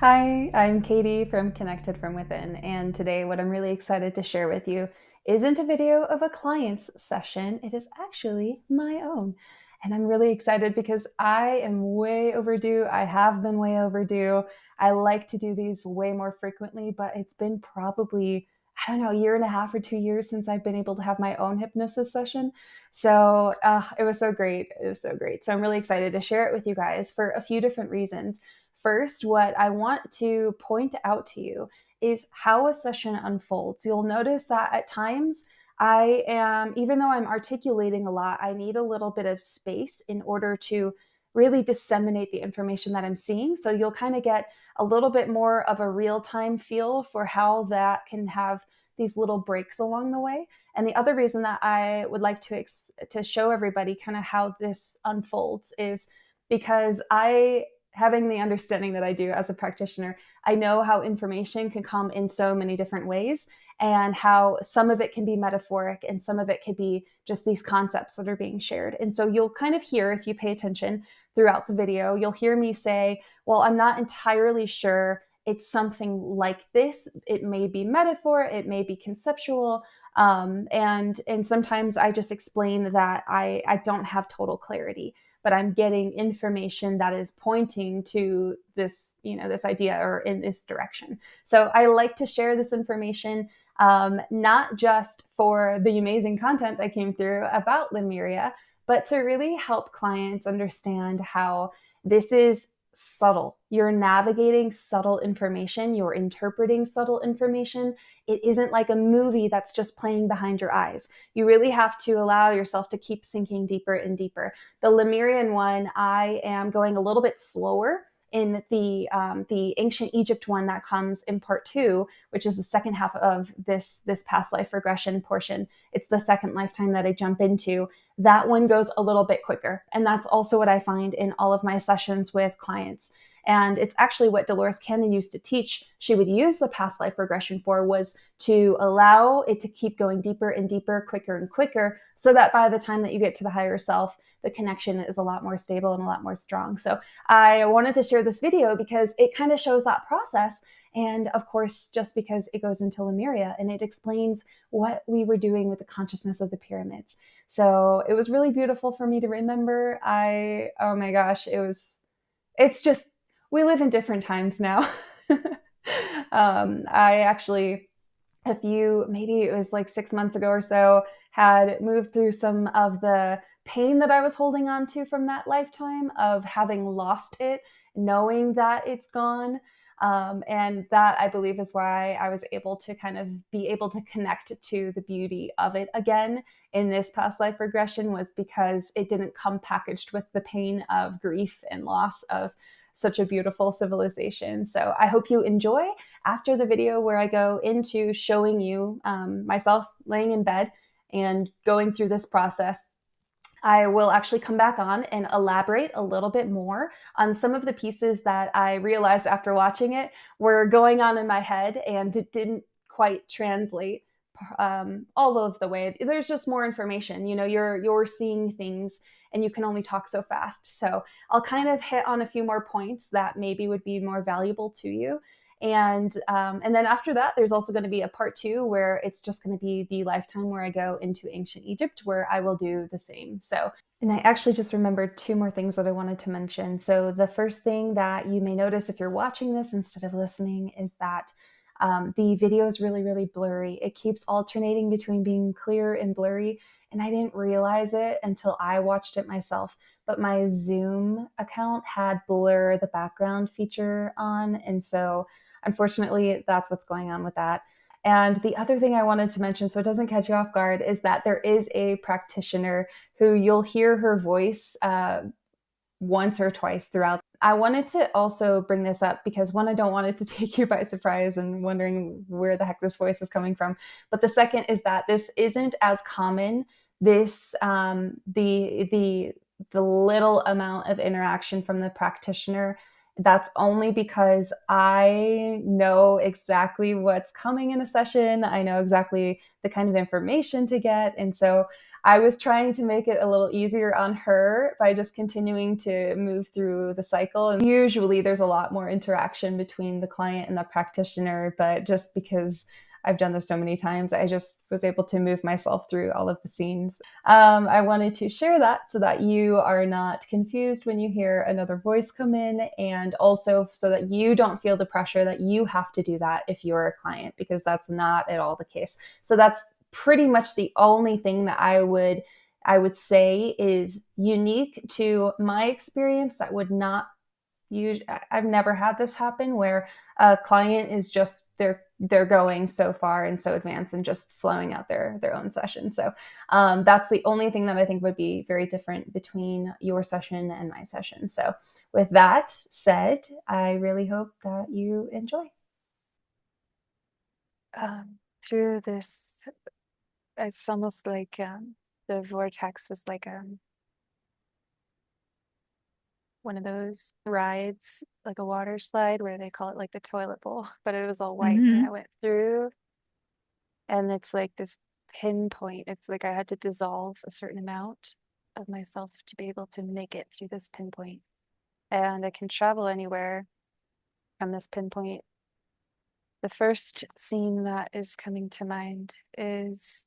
Hi, I'm Katie from Connected From Within, and today what I'm really excited to share with you isn't a video of a client's session, it is actually my own. And I'm really excited because I am way overdue. I have been way overdue. I like to do these way more frequently, but it's been probably, I don't know, a year and a half or 2 years since I've been able to have my own hypnosis session. So it was so great. It was so great. So I'm really excited to share it with you guys for a few different reasons. First, what I want to point out to you is how a session unfolds. You'll notice that at times I am, even though I'm articulating a lot, I need a little bit of space in order to really disseminate the information that I'm seeing. So you'll kind of get a little bit more of a real time feel for how that can have these little breaks along the way. And the other reason that I would like to show everybody kind of how this unfolds is because having the understanding that I do as a practitioner, I know how information can come in so many different ways and how some of it can be metaphoric and some of it could be just these concepts that are being shared. And so you'll kind of hear, if you pay attention throughout the video, you'll hear me say, well, I'm not entirely sure it's something like this. It may be metaphor, it may be conceptual. And sometimes I just explain that I don't have total clarity, but I'm getting information that is pointing to this, this idea or in this direction. So I like to share this information, not just for the amazing content that came through about Lemuria, but to really help clients understand how this is subtle. You're navigating subtle information, you're interpreting subtle information. It isn't like a movie that's just playing behind your eyes. You really have to allow yourself to keep sinking deeper and deeper. The Lemurian one, I am going a little bit slower in the ancient Egypt one that comes in part 2, which is the second half of this past life regression portion. It's the second lifetime that I jump into. That one goes a little bit quicker, and that's also what I find in all of my sessions with clients. And it's actually what Dolores Cannon used to teach. She would use the past life regression for was to allow it to keep going deeper and deeper, quicker and quicker, so that by the time that you get to the higher self, the connection is a lot more stable and a lot more strong. So I wanted to share this video because it kind of shows that process. And of course, just because it goes into Lemuria and it explains what we were doing with the consciousness of the pyramids. So it was really beautiful for me to remember. Oh my gosh, it's just, we live in different times now. I actually, maybe it was like 6 months ago or so, had moved through some of the pain that I was holding on to from that lifetime of having lost it, knowing that it's gone. And that, I believe, is why I was able to kind of be able to connect to the beauty of it again in this past life regression, was because it didn't come packaged with the pain of grief and loss of such a beautiful civilization. So I hope you enjoy. After the video where I go into showing you myself laying in bed and going through this process, I will actually come back on and elaborate a little bit more on some of the pieces that I realized after watching it were going on in my head and it didn't quite translate all of the way. There's just more information. You're seeing things and you can only talk so fast. So I'll kind of hit on a few more points that maybe would be more valuable to you. And then after that, there's also going to be a part 2 where it's just going to be the lifetime where I go into ancient Egypt, where I will do the same. So, and I actually just remembered 2 more things that I wanted to mention. So the first thing that you may notice if you're watching this instead of listening is that the video is really, really blurry. It keeps alternating between being clear and blurry. And I didn't realize it until I watched it myself. But my Zoom account had blur the background feature on. And so unfortunately, that's what's going on with that. And the other thing I wanted to mention, so it doesn't catch you off guard, is that there is a practitioner who you'll hear her voice once or twice throughout. I wanted to also bring this up because, one, I don't want it to take you by surprise and wondering where the heck this voice is coming from. But the second is that this isn't as common. This the little amount of interaction from the practitioner that's only because I know exactly what's coming in a session. I know exactly the kind of information to get. And so I was trying to make it a little easier on her by just continuing to move through the cycle. And usually there's a lot more interaction between the client and the practitioner, but just because I've done this so many times, I just was able to move myself through all of the scenes. I wanted to share that so that you are not confused when you hear another voice come in, and also so that you don't feel the pressure that you have to do that if you're a client, because that's not at all the case. So that's pretty much the only thing that I would say is unique to my experience that would not I've never had this happen where a client is just they're going so far and so advanced and just flowing out their own session. So that's the only thing that I think would be very different between your session and my session. So with that said, I really hope that you enjoy. Through this, it's almost like the vortex was like one of those rides, like a water slide where they call it like the toilet bowl, but it was all white. And I Mm-hmm. went through, and it's like this pinpoint. It's like I had to dissolve a certain amount of myself to be able to make it through this pinpoint. And I can travel anywhere from this pinpoint. The first scene that is coming to mind is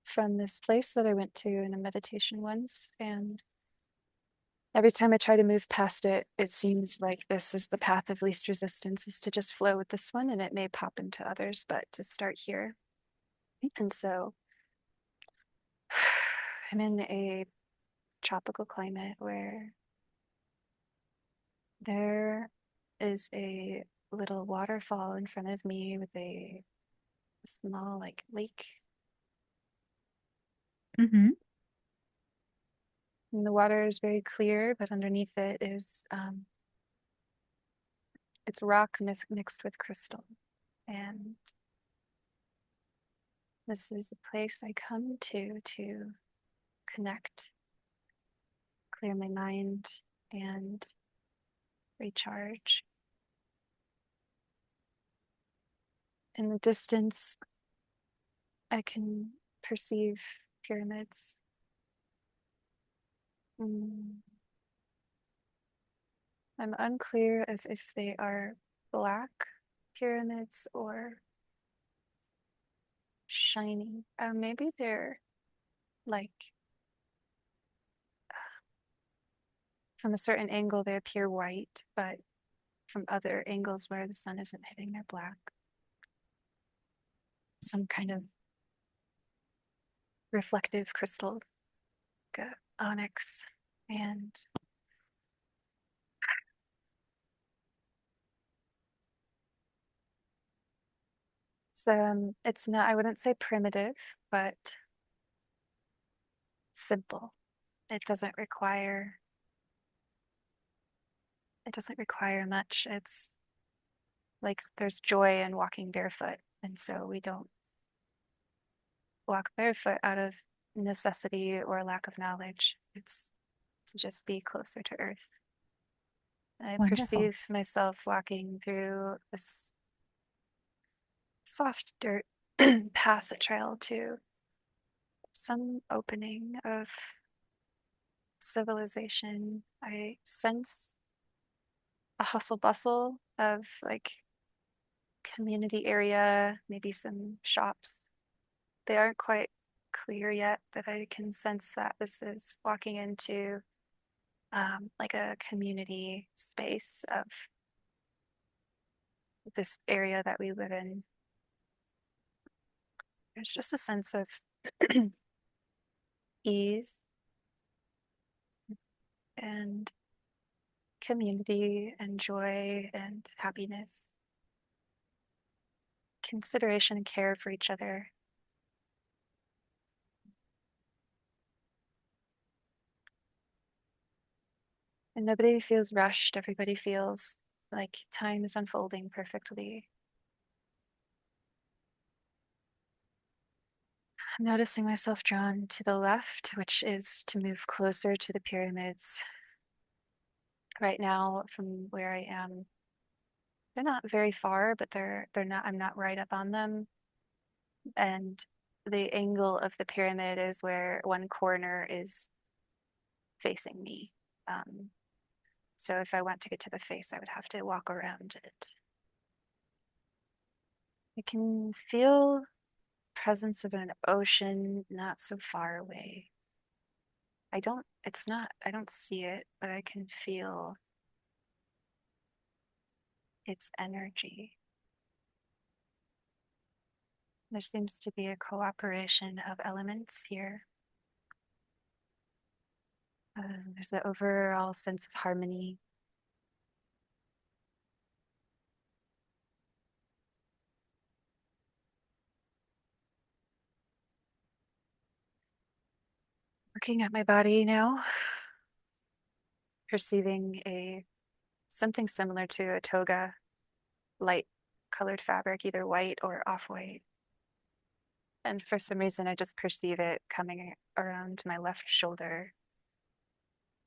from this place that I went to in a meditation once. And every time I try to move past it, it seems like this is the path of least resistance, is to just flow with this one, and it may pop into others, but to start here. And so I'm in a tropical climate where there is a little waterfall in front of me with a small like lake. Mm-hmm. And the water is very clear, but underneath it is it's rock mixed with crystal. And this is a place I come to connect, clear my mind, and recharge. In the distance, I can perceive pyramids. Mm, I'm unclear if they are black pyramids or shiny. Maybe they're like, from a certain angle, they appear white, but from other angles where the sun isn't hitting, they're black. Some kind of reflective crystal, like onyx. And it's not, I wouldn't say primitive, but simple. It doesn't require much. It's like there's joy in walking barefoot. And so we don't walk barefoot out of necessity or lack of knowledge. It's to just be closer to earth. I Wonderful. perceive myself walking through this soft dirt path trail to some opening of civilization. I sense a hustle bustle of like community area, maybe some shops. They aren't quite clear yet, but I can sense that this is walking into like a community space of this area that we live in. There's just a sense of ease and community and joy and happiness, consideration and care for each other. And nobody feels rushed. Everybody feels like time is unfolding perfectly. I'm noticing myself drawn to the left, which is to move closer to the pyramids. right now from where I am. They're not very far, but they're not, I'm not right up on them. And the angle of the pyramid is where one corner is facing me. Um, so if I want to get to the face, I would have to walk around it. I can feel presence of an ocean not so far away. I don't see it, but I can feel its energy. There seems to be a cooperation of elements here. There's an overall sense of harmony. Looking at my body now, perceiving a something similar to a toga, light colored fabric, either white or off-white. And for some reason, I just perceive it coming around my left shoulder.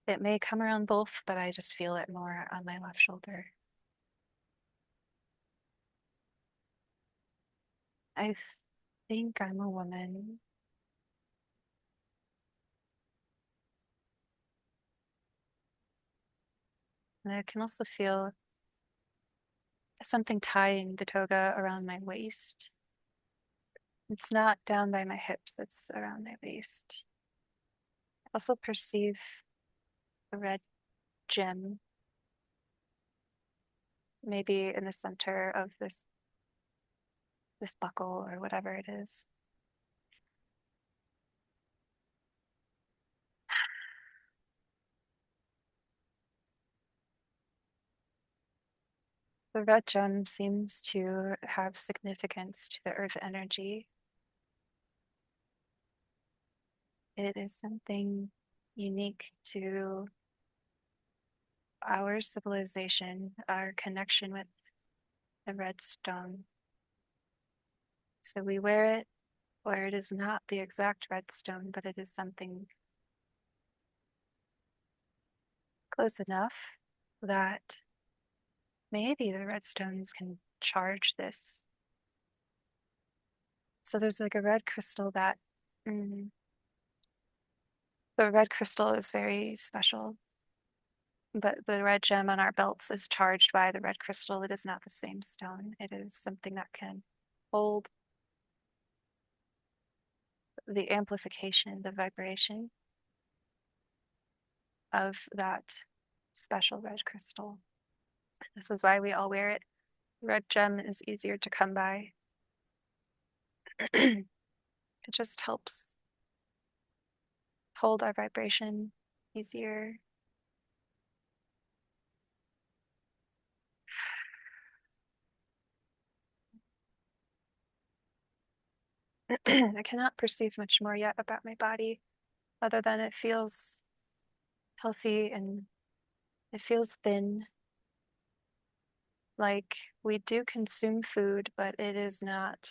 It may come around both, but I just feel it more on my left shoulder. I think I'm a woman. And I can also feel something tying the toga around my waist. It's not down by my hips, it's around my waist. I also perceive a red gem, maybe in the center of this buckle or whatever it is. The red gem seems to have significance to the earth energy. It is something unique to our civilization, our connection with the red stone. So we wear it where it is not the exact red stone, but it is something close enough that maybe the red stones can charge this. So there's like a red crystal that, mm, the red crystal is very special, but the red gem on our belts is charged by the red crystal. It is not the same stone. It is something that can hold the amplification, the vibration of that special red crystal. This is why we all wear it. Red gem is easier to come by. It just helps hold our vibration easier. I cannot perceive much more yet about my body other than it feels healthy and it feels thin. Like we do consume food, but it is not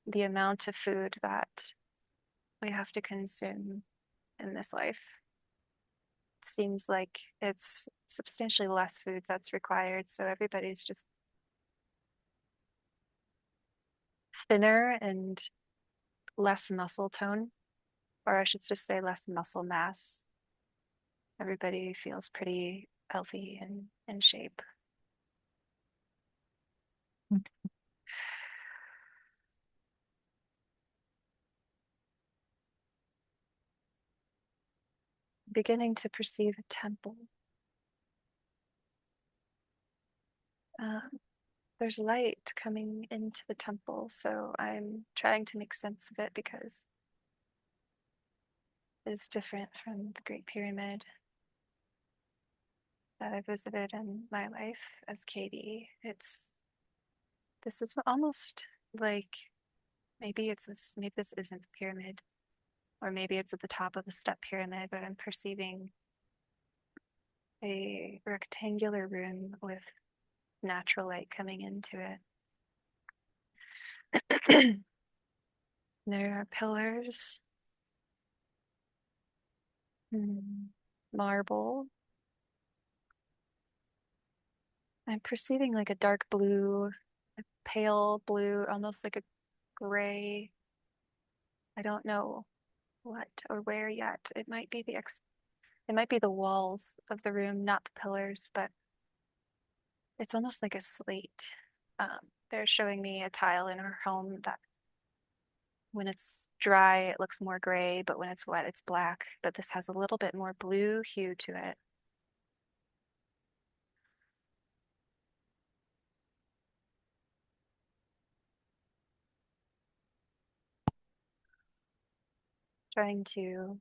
the amount of food that we have to consume in this life. It seems like it's substantially less food that's required, so everybody's just thinner and less muscle tone, or I should just say less muscle mass. Everybody feels pretty healthy and in shape. Beginning to perceive a temple. Um, there's light coming into the temple, so I'm trying to make sense of it because it is different from the Great Pyramid that I visited in my life as Katie. This is almost like maybe this isn't the pyramid, or maybe it's at the top of a step pyramid, but I'm perceiving a rectangular room with natural light coming into it. There are pillars, marble, I'm perceiving like a dark blue, a pale blue, almost like a gray. I don't know what or where yet. It might be the walls of the room, not the pillars, but it's almost like a slate. Um, they're showing me a tile in our home that when it's dry, it looks more gray, but when it's wet, it's black. But this has a little bit more blue hue to it. Trying to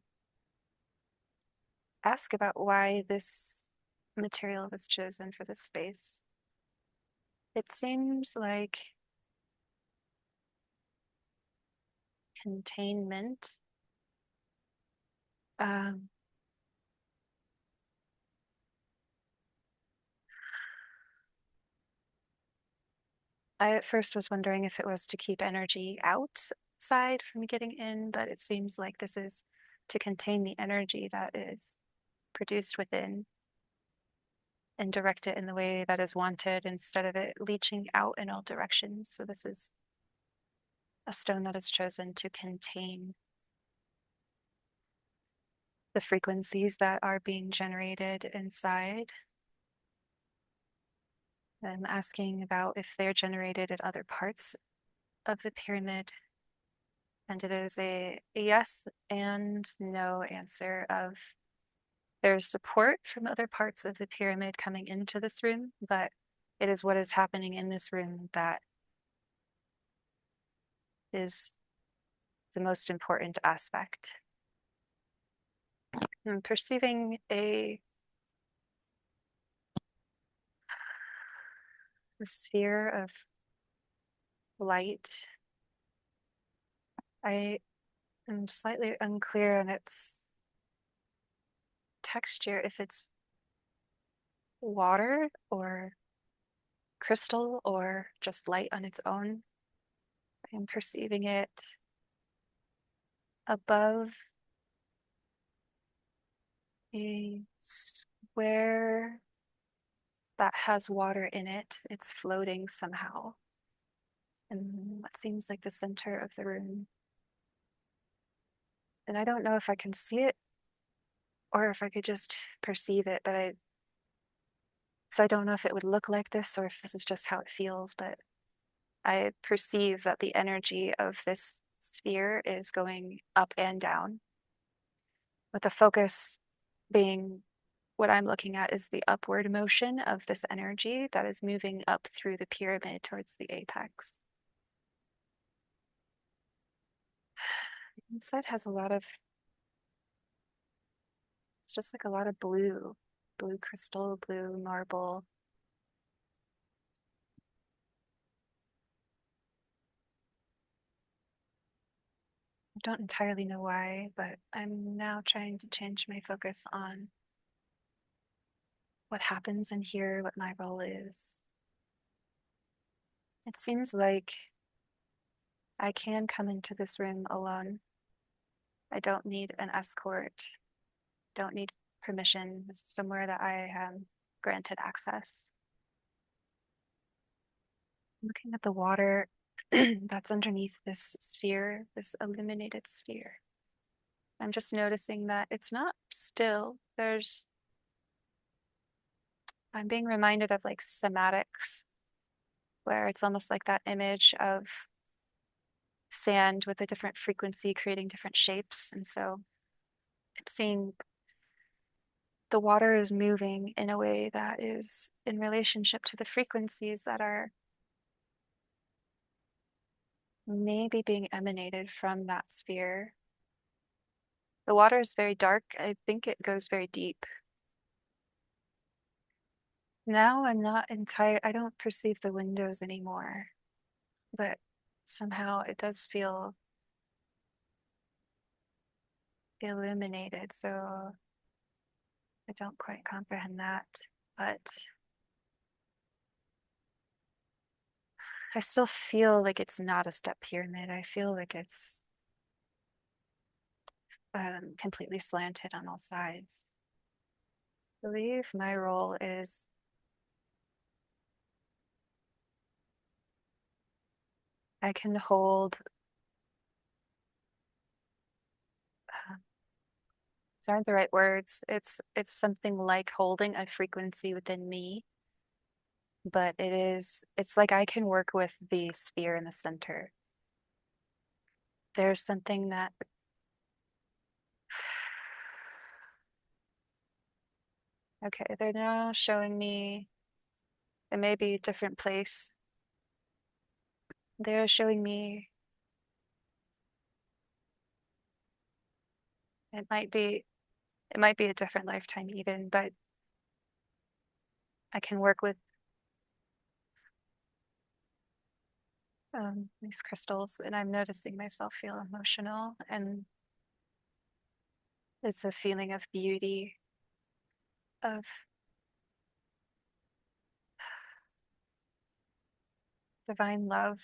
ask about why this material was chosen for this space. It seems like containment. Um, I at first was wondering if it was to keep energy outside from getting in, but it seems like this is to contain the energy that is produced within and direct it in the way that is wanted instead of it leaching out in all directions. So this is a stone that is chosen to contain the frequencies that are being generated inside. I'm asking about if they're generated at other parts of the pyramid. And it is a yes and no answer of there's support from other parts of the pyramid coming into this room, but it is what is happening in this room that is the most important aspect. I'm perceiving a sphere of light. I am slightly unclear on its texture, if it's water or crystal or just light on its own. I'm perceiving it above a square that has water in it. It's floating somehow in what seems like the center of the room. And I don't know if I can see it or if I could just perceive it, so I don't know if it would look like this or if this is just how it feels, but I perceive that the energy of this sphere is going up and down, with the focus being what I'm looking at is the upward motion of this energy that is moving up through the pyramid towards the apex. Inside has it's just like a lot of blue crystal, blue marble. I don't entirely know why, but I'm now trying to change my focus on what happens in here, what my role is. It seems like I can come into this room alone. I don't need an escort, don't need permission. This is somewhere that I am granted access. Looking at the water that's underneath this sphere, this illuminated sphere. I'm just noticing that it's not still. I'm being reminded of like somatics, where it's almost like that image of sand with a different frequency creating different shapes. And so I'm seeing the water is moving in a way that is in relationship to the frequencies that are maybe being emanated from that sphere. The water is very dark. I think it goes very deep. Now I'm not I don't perceive the windows anymore, but somehow it does feel illuminated. So I don't quite comprehend that, but I still feel like it's not a step pyramid. I feel like it's completely slanted on all sides. I believe my role is I can hold, these aren't the right words. It's something like holding a frequency within me, but it's like I can work with the sphere in the center. There's something that, okay, they're now showing me, it may be a different place. They're showing me, it might be, it might be a different lifetime even, but I can work with these crystals, and I'm noticing myself feel emotional, and it's a feeling of beauty, of divine love,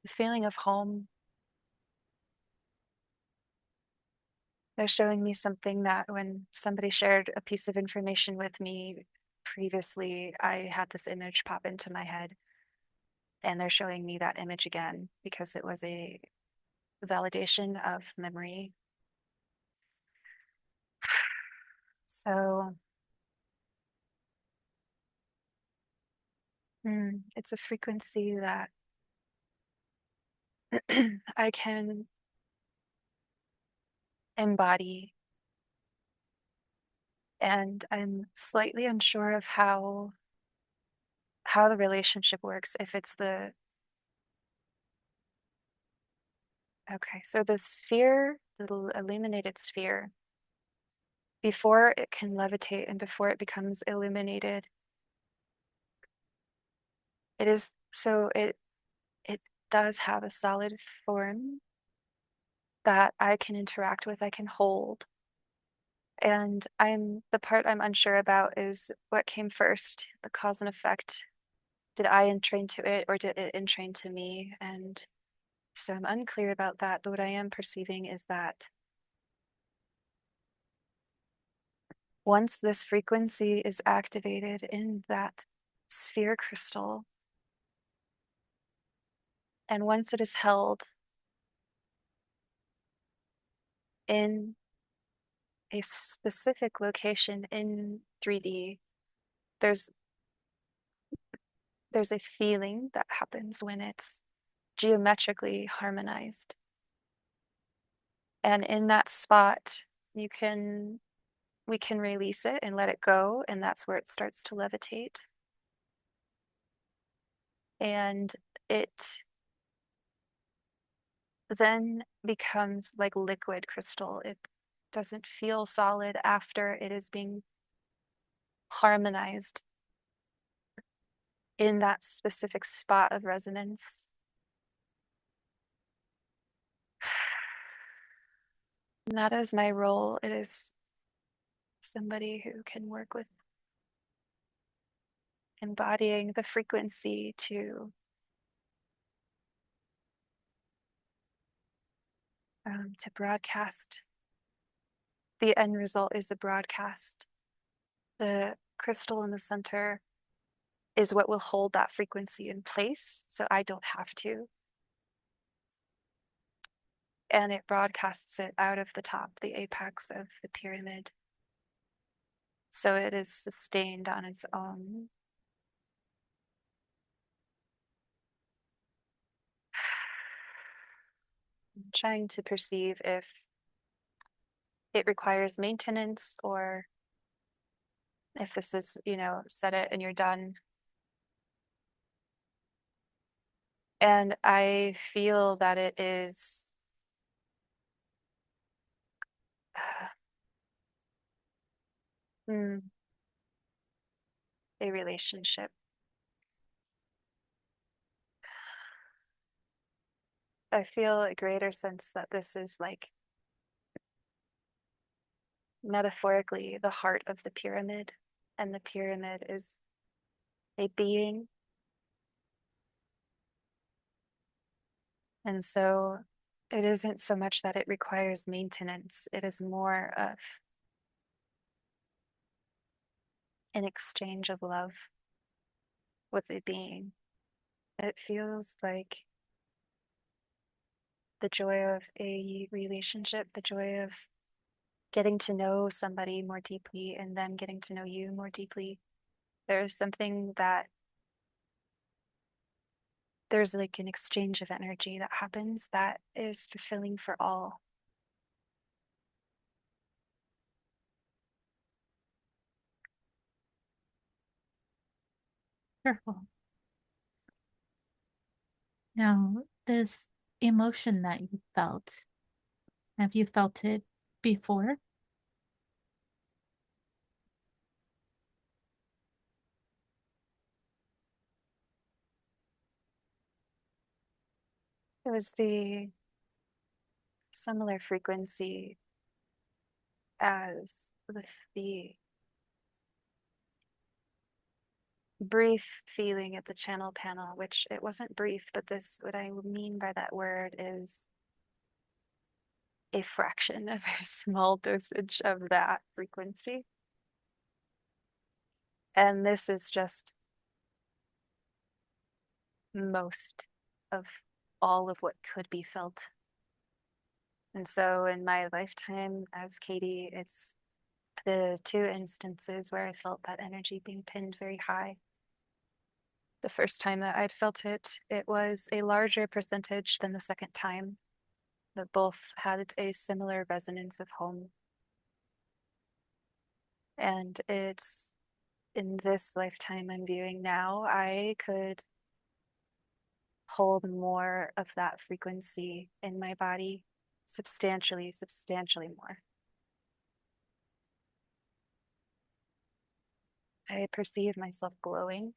the feeling of home. They're showing me something that when somebody shared a piece of information with me previously, I had this image pop into my head, and they're showing me that image again because it was a validation of memory. So it's a frequency that I can embody, and I'm slightly unsure of how the relationship works. If it's the, okay, so the sphere, the illuminated sphere, before it can levitate and before it becomes illuminated, it is, so it does have a solid form that I can interact with, I can hold. And the part I'm unsure about is what came first, the cause and effect. Did I entrain to it or did it entrain to me? And so I'm unclear about that, but what I am perceiving is that once this frequency is activated in that sphere crystal, and once it is held in a specific location in 3D, there's there's a feeling that happens when it's geometrically harmonized. And in that spot, you can we can release it and let it go, and that's where it starts to levitate. And it then becomes like liquid crystal. It doesn't feel solid after it is being harmonized in that specific spot of resonance. And that is my role. It is somebody who can work with embodying the frequency to broadcast. The end result is a broadcast. The crystal in the center is what will hold that frequency in place, so I don't have to. And it broadcasts it out of the top, the apex of the pyramid. So it is sustained on its own. I'm trying to perceive if it requires maintenance or if this is, set it and you're done. And I feel that it is a relationship. I feel a greater sense that this is like metaphorically the heart of the pyramid, and the pyramid is a being. And so it isn't so much that it requires maintenance, it is more of an exchange of love with a being. It feels like the joy of a relationship, the joy of getting to know somebody more deeply and them getting to know you more deeply. There's something that there's like an exchange of energy that happens that is fulfilling for all. Wonderful. Now, this emotion that you felt, have you felt it before? It was the similar frequency as with the brief feeling at the channel panel, which it wasn't brief, but this, what I mean by that word is a fraction, a very small dosage of that frequency. And this is just most of all of what could be felt. And so in my lifetime as Katie, it's the two instances where I felt that energy being pinned very high. The first time that I'd felt it, it was a larger percentage than the second time, but both had a similar resonance of home. And it's in this lifetime I'm viewing now, I could hold more of that frequency in my body, substantially, substantially more. I perceive myself glowing,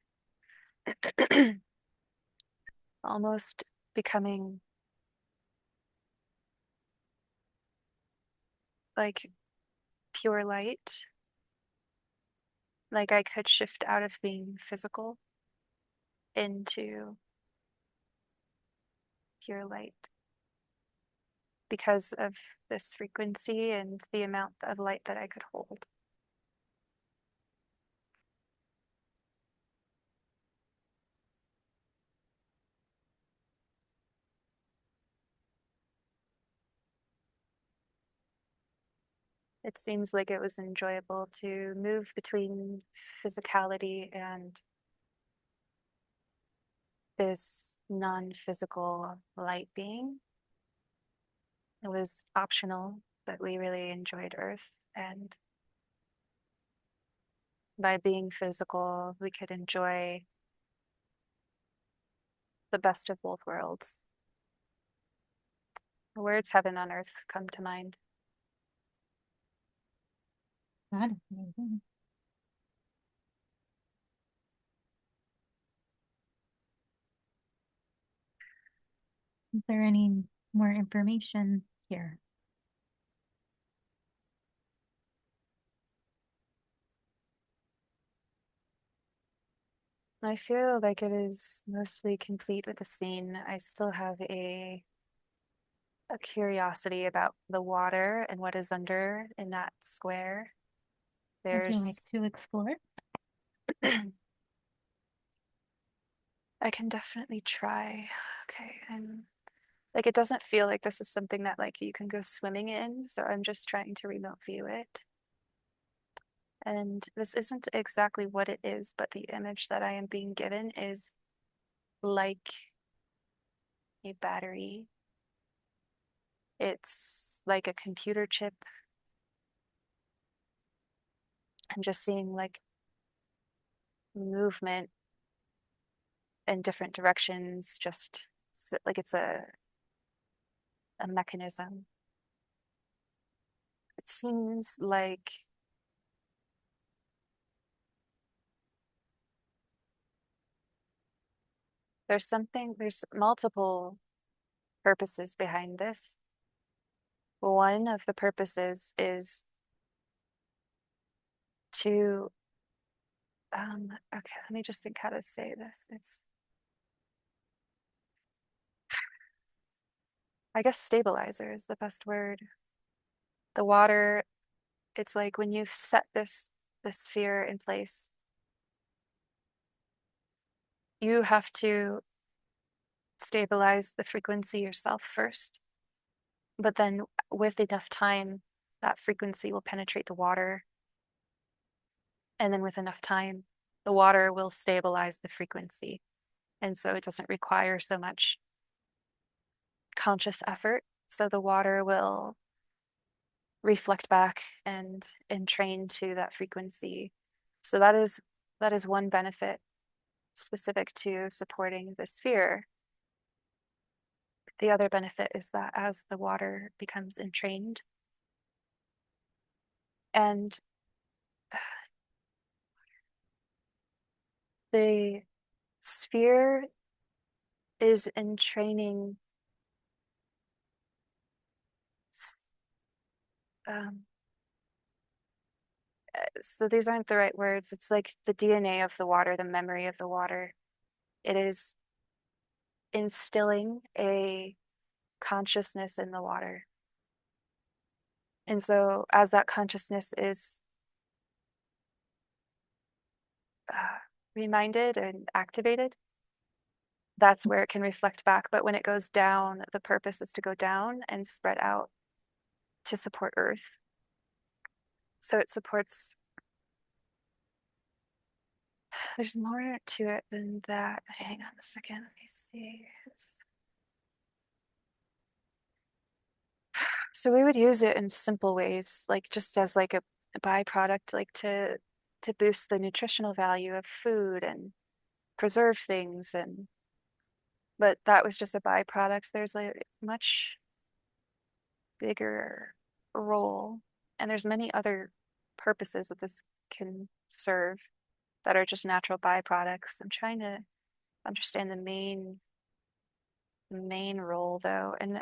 almost becoming like pure light, like I could shift out of being physical into pure light because of this frequency and the amount of light that I could hold. It seems like it was enjoyable to move between physicality and this non-physical light being. It was optional, but we really enjoyed Earth. And by being physical, we could enjoy the best of both worlds. The words heaven on earth come to mind. That is amazing. Is there any more information here? I feel like it is mostly complete with the scene. I still have a curiosity about the water and what is under in that square. Would you like There's to explore? I can definitely try. Okay, I'm like it doesn't feel like this is something that like you can go swimming in, so I'm just trying to remote view it. And this isn't exactly what it is, but the image that I am being given is like a battery. It's like a computer chip. I'm just seeing like movement in different directions, just like it's a mechanism. It seems like there's multiple purposes behind this. One of the purposes is to, okay, let me just think how to say this. It's, I guess stabilizer is the best word. The water, it's like when you've set this sphere in place, you have to stabilize the frequency yourself first. But then with enough time, that frequency will penetrate the water. And then with enough time, the water will stabilize the frequency. And so it doesn't require so much conscious effort. So the water will reflect back and entrain to that frequency. So that is one benefit specific to supporting the sphere. The other benefit is that as the water becomes entrained and the sphere is entraining, um, so these aren't the right words. It's like the DNA of the water, the memory of the water. It is instilling a consciousness in the water. And so as that consciousness is reminded and activated, that's where it can reflect back. But when it goes down, the purpose is to go down and spread out to support Earth. So it supports, there's more to it than that. Hang on a second, let me see. So we would use it in simple ways, like just as like a byproduct, like to boost the nutritional value of food and preserve things. And but that was just a byproduct. There's a much bigger role, and there's many other purposes that this can serve that are just natural byproducts. I'm trying to understand the main role though, and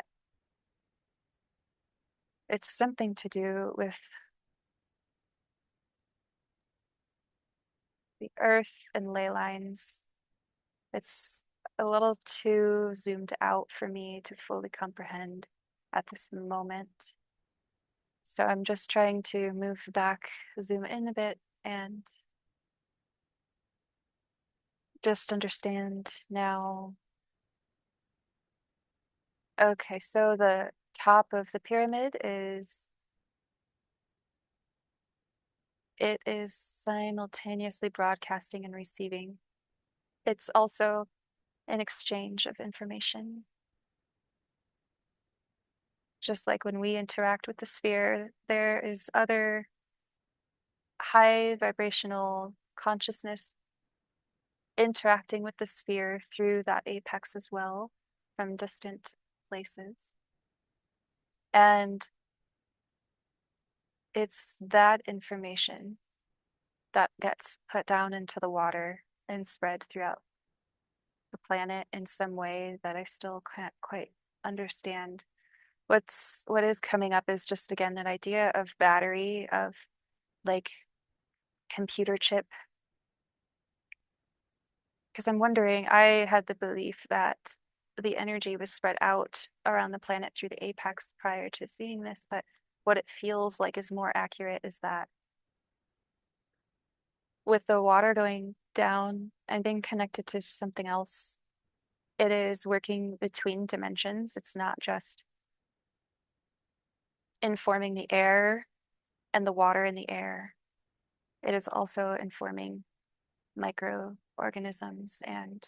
it's something to do with the earth and ley lines. It's a little too zoomed out for me to fully comprehend at this moment. So I'm just trying to move back, zoom in a bit, and just understand now. Okay, so the top of the pyramid it is simultaneously broadcasting and receiving. It's also an exchange of information. Just like when we interact with the sphere, there is other high vibrational consciousness interacting with the sphere through that apex as well from distant places. And it's that information that gets put down into the water and spread throughout the planet in some way that I still can't quite understand. What is coming up is just again that idea of battery, of like computer chip. Because I'm wondering, I had the belief that the energy was spread out around the planet through the apex prior to seeing this, but what it feels like is more accurate is that with the water going down and being connected to something else, it is working between dimensions. It's not just informing the air and the water in the air. It is also informing microorganisms and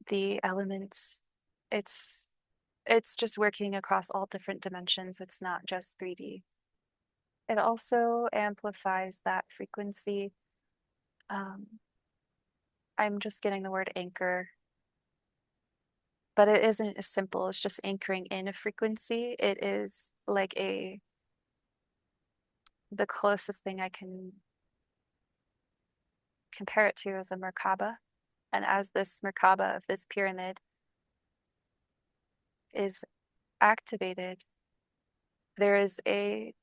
the elements. It's just working across all different dimensions. It's not just 3D. It also amplifies that frequency. I'm just getting the word anchor, but it isn't as simple as just anchoring in a frequency. It is like the closest thing I can compare it to is a Merkaba. And as this Merkaba of this pyramid is activated, there is a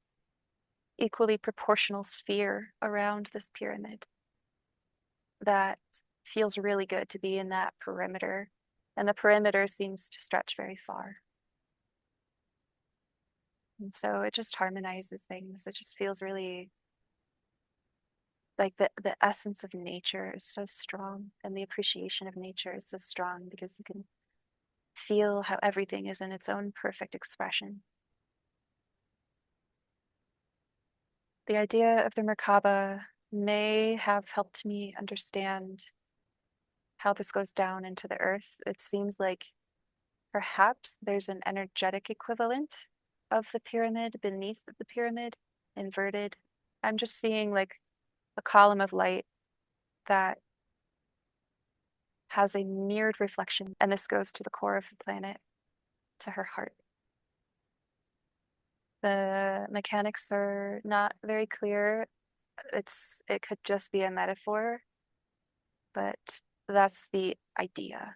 equally proportional sphere around this pyramid that feels really good to be in that perimeter. And the perimeter seems to stretch very far. And so it just harmonizes things. It just feels really like the essence of nature is so strong, and the appreciation of nature is so strong because you can feel how everything is in its own perfect expression. The idea of the Merkaba may have helped me understand how this goes down into the earth. It seems like perhaps there's an energetic equivalent of the pyramid beneath the pyramid, inverted. I'm just seeing like a column of light that has a mirrored reflection, and this goes to the core of the planet, to her heart. The mechanics are not very clear. It could just be a metaphor, but that's the idea.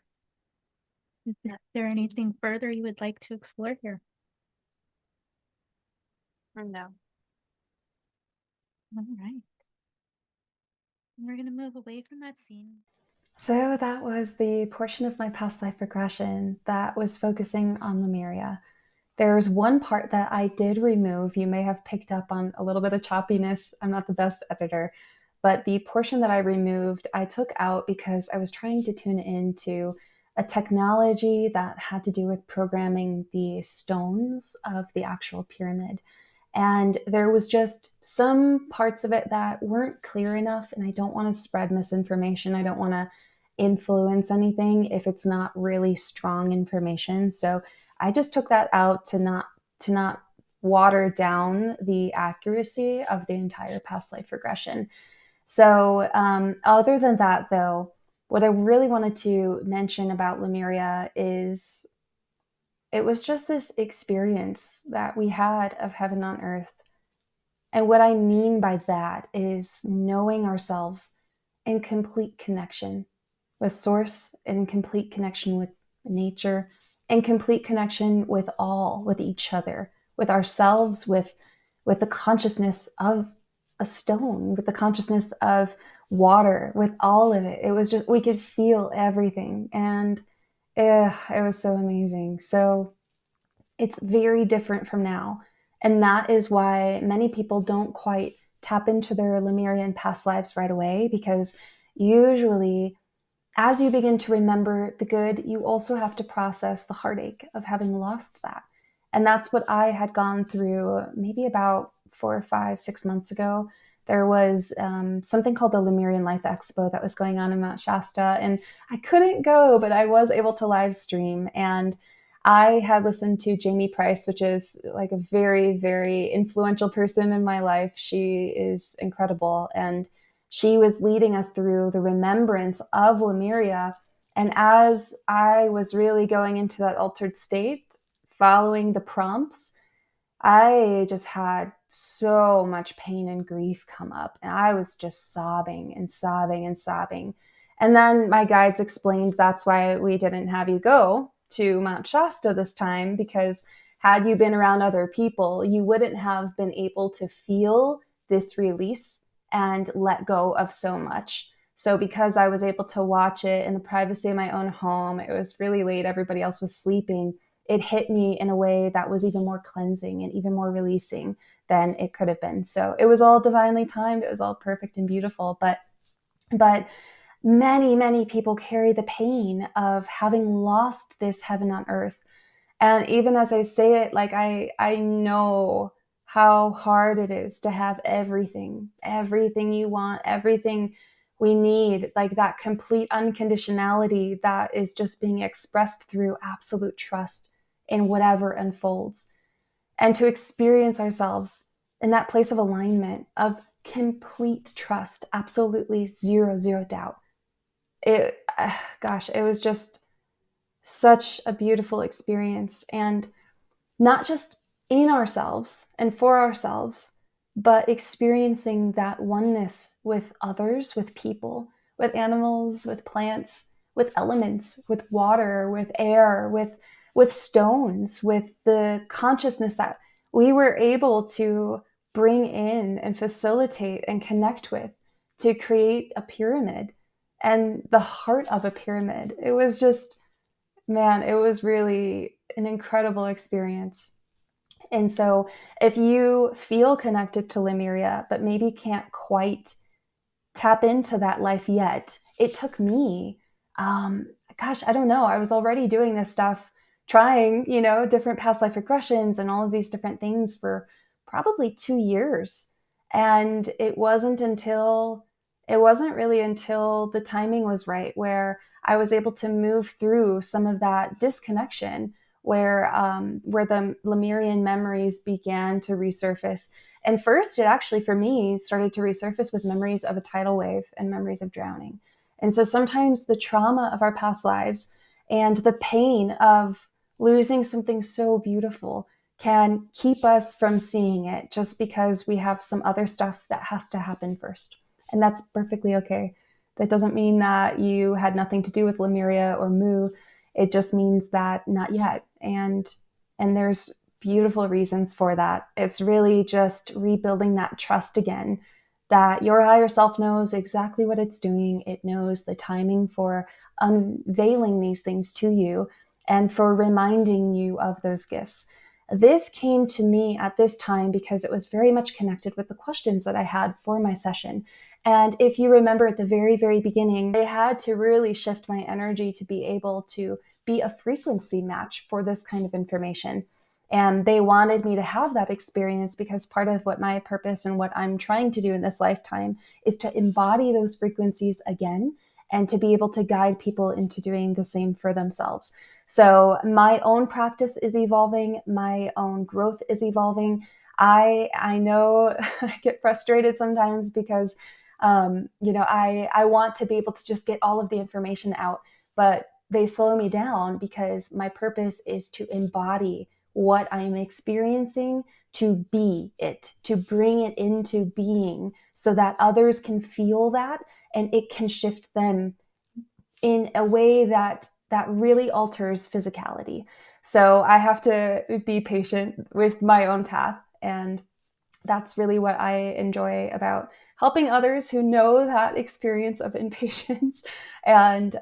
Is there anything further you would like to explore here? No. All right. We're going to move away from that scene. So that was the portion of my past life regression that was focusing on Lemuria. There's one part that I did remove. You may have picked up on a little bit of choppiness. I'm not the best editor, but the portion that I removed, I took out because I was trying to tune into a technology that had to do with programming the stones of the actual pyramid. And there was just some parts of it that weren't clear enough. And I don't want to spread misinformation. I don't want to influence anything if it's not really strong information. So I just took that out to not water down the accuracy of the entire past life regression. So other than that, though, what I really wanted to mention about Lemuria is it was just this experience that we had of heaven on earth. And what I mean by that is knowing ourselves in complete connection with source, in complete connection with nature, in complete connection with all, with each other, with ourselves, with the consciousness of a stone, with the consciousness of water, with all of it. It was just, we could feel everything. And it was so amazing. So it's very different from now. And that is why many people don't quite tap into their Lemurian past lives right away, because usually as you begin to remember the good, you also have to process the heartache of having lost that. And that's what I had gone through maybe about 4 or 5, 6 months ago. There was something called the Lemurian Life Expo that was going on in Mount Shasta, and I couldn't go, but I was able to live stream. And I had listened to Jamie Price, which is like a very, very influential person in my life. She is incredible. And she was leading us through the remembrance of Lemuria. And as I was really going into that altered state, following the prompts, I just had so much pain and grief come up. And I was just sobbing and sobbing and sobbing. And then my guides explained that's why we didn't have you go to Mount Shasta this time, because had you been around other people, you wouldn't have been able to feel this release and let go of so much. So because I was able to watch it in the privacy of my own home, it was really late, everybody else was sleeping, it hit me in a way that was even more cleansing and even more releasing than it could have been. So it was all divinely timed. It was all perfect and beautiful. But many, many people carry the pain of having lost this heaven on earth. And even as I say it, like I know how hard it is to have everything you want, everything we need, like that complete unconditionality that is just being expressed through absolute trust in whatever unfolds. And to experience ourselves in that place of alignment, of complete trust, absolutely zero doubt. Gosh, it was just such a beautiful experience. And not just in ourselves and for ourselves, but experiencing that oneness with others, with people, with animals, with plants, with elements, with water, with air, with stones, with the consciousness that we were able to bring in and facilitate and connect with to create a pyramid and the heart of a pyramid. It was just, man, it was really an incredible experience. And so if you feel connected to Lemuria, but maybe can't quite tap into that life yet. It took me, I don't know. I was already doing this stuff, trying, different past life regressions and all of these different things for probably 2 years. And it wasn't really until the timing was right where I was able to move through some of that disconnection, where the Lemurian memories began to resurface. And first, it actually, for me, started to resurface with memories of a tidal wave and memories of drowning. And so sometimes the trauma of our past lives and the pain of losing something so beautiful can keep us from seeing it just because we have some other stuff that has to happen first. And that's perfectly okay. That doesn't mean that you had nothing to do with Lemuria or Mu. It just means that not yet. And there's beautiful reasons for that. It's really just rebuilding that trust again, that your higher self knows exactly what it's doing. It knows the timing for unveiling these things to you and for reminding you of those gifts. This came to me at this time because it was very much connected with the questions that I had for my session. And if you remember at the very, very beginning, I had to really shift my energy to be able to be a frequency match for this kind of information. And they wanted me to have that experience because part of what my purpose and what I'm trying to do in this lifetime is to embody those frequencies again and to be able to guide people into doing the same for themselves. So my own practice is evolving. My own growth is evolving. I know I get frustrated sometimes because, I want to be able to just get all of the information out, but they slow me down because my purpose is to embody what I'm experiencing, to be it, to bring it into being so that others can feel that and it can shift them in a way that really alters physicality. So I have to be patient with my own path. And that's really what I enjoy about helping others who know that experience of impatience and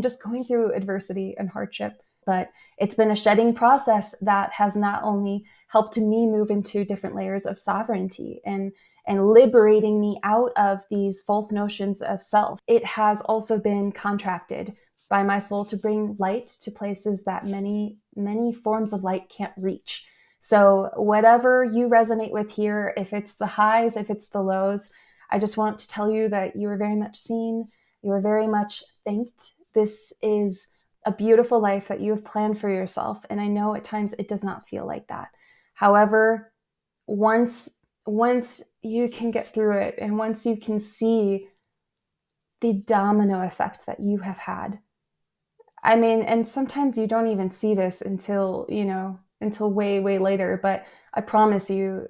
just going through adversity and hardship. But it's been a shedding process that has not only helped me move into different layers of sovereignty and liberating me out of these false notions of self, it has also been contracted by my soul to bring light to places that many, many forms of light can't reach. So whatever you resonate with here, if it's the highs, if it's the lows, I just want to tell you that you are very much seen. You are very much thanked. This is a beautiful life that you have planned for yourself. And I know at times it does not feel like that. However, once you can get through it and once you can see the domino effect that you have had, I mean, and sometimes you don't even see this until way, way later, but I promise you,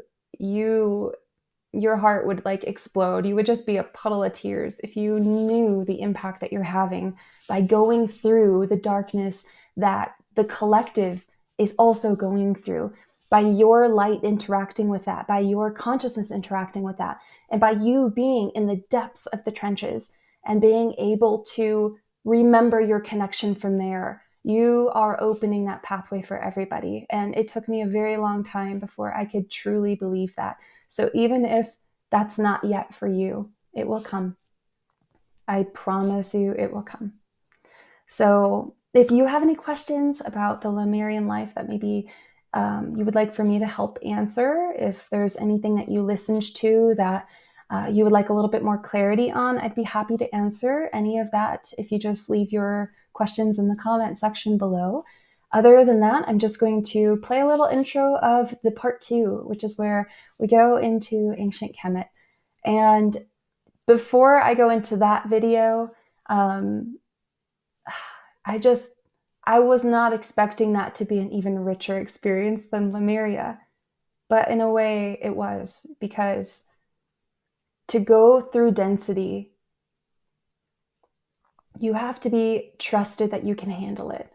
your heart would like explode. You would just be a puddle of tears if you knew the impact that you're having by going through the darkness that the collective is also going through, by your light interacting with that, by your consciousness interacting with that, and by you being in the depth of the trenches and being able to remember your connection from there. You are opening that pathway for everybody. And it took me a very long time before I could truly believe that. So even if that's not yet for you, it will come. I promise you it will come. So if you have any questions about the Lemurian life that maybe you would like for me to help answer, if there's anything that you listened to that you would like a little bit more clarity on, I'd be happy to answer any of that if you just leave your questions in the comment section below. Other than that, I'm just going to play a little intro of the part 2, which is where we go into ancient Kemet. And before I go into that video, I was not expecting that to be an even richer experience than Lemuria. But in a way, it was, because to go through density, you have to be trusted that you can handle it.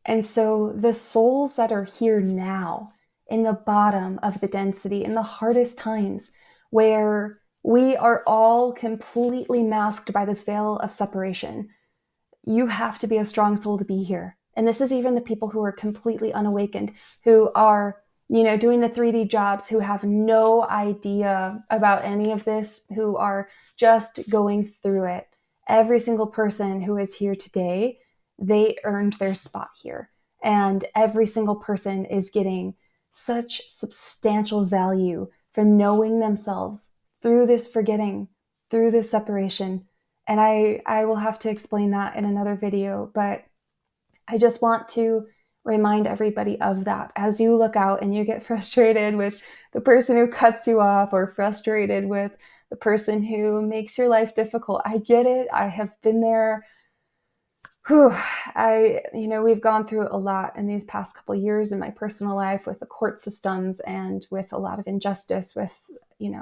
And so the souls that are here now, in the bottom of the density, in the hardest times, where we are all completely masked by this veil of separation, you have to be a strong soul to be here. And this is even the people who are completely unawakened, who are, doing the 3D jobs, who have no idea about any of this, who are just going through it. Every single person who is here today, they earned their spot here. And every single person is getting such substantial value from knowing themselves through this forgetting, through this separation. And I will have to explain that in another video, but I just want to remind everybody of that. As you look out and you get frustrated with the person who cuts you off, or frustrated with the person who makes your life difficult, I get it. I have been there. We've gone through a lot in these past couple of years in my personal life, with the court systems and with a lot of injustice, with,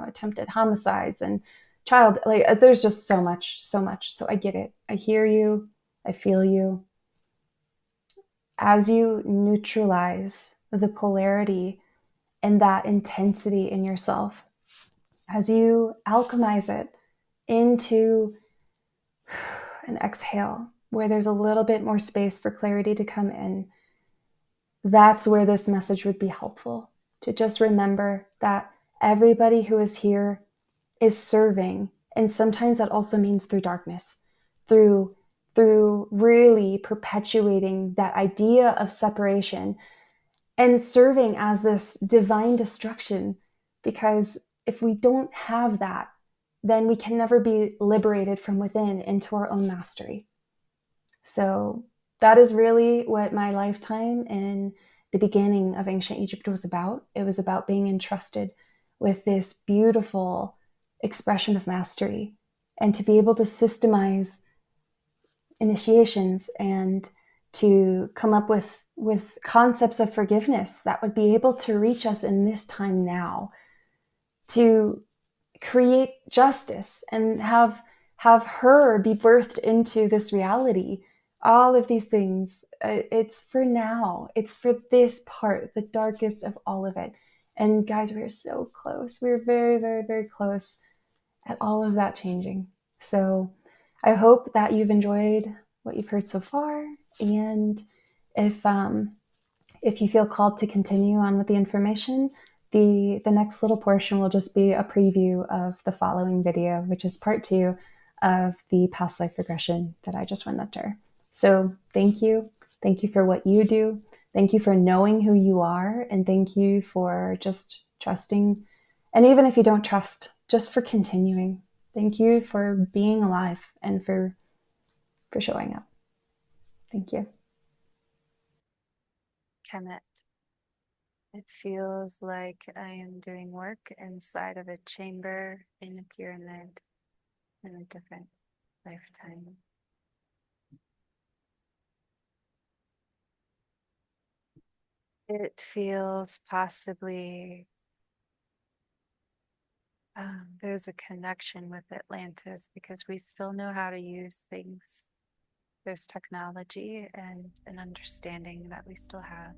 attempted homicides and there's just so much. So I get it. I hear you. I feel you. As you neutralize the polarity and that intensity in yourself, as you alchemize it into an exhale where there's a little bit more space for clarity to come in, that's where this message would be helpful. To just remember that everybody who is here is serving. And sometimes that also means through darkness, through really perpetuating that idea of separation and serving as this divine destruction. Because if we don't have that, then we can never be liberated from within into our own mastery. So that is really what my lifetime in the beginning of ancient Egypt was about. It was about being entrusted with this beautiful expression of mastery, and to be able to systemize initiations and to come up with concepts of forgiveness that would be able to reach us in this time now, to create justice and have her be birthed into this reality. All of these things, it's for now. It's for this part, the darkest of all of it. And guys, we're so close. We're very, very, very close at all of that changing. So I hope that you've enjoyed what you've heard so far. And if you feel called to continue on with the information, the next little portion will just be a preview of the following video, which is part 2 of the past life regression that I just went under. So thank you. Thank you for what you do. Thank you for knowing who you are. And thank you for just trusting. And even if you don't trust, just for continuing. Thank you for being alive and for showing up. Thank you. Kemet. It feels like I am doing work inside of a chamber in a pyramid in a different lifetime. It feels possibly there's a connection with Atlantis, because we still know how to use things. There's technology and an understanding that we still have.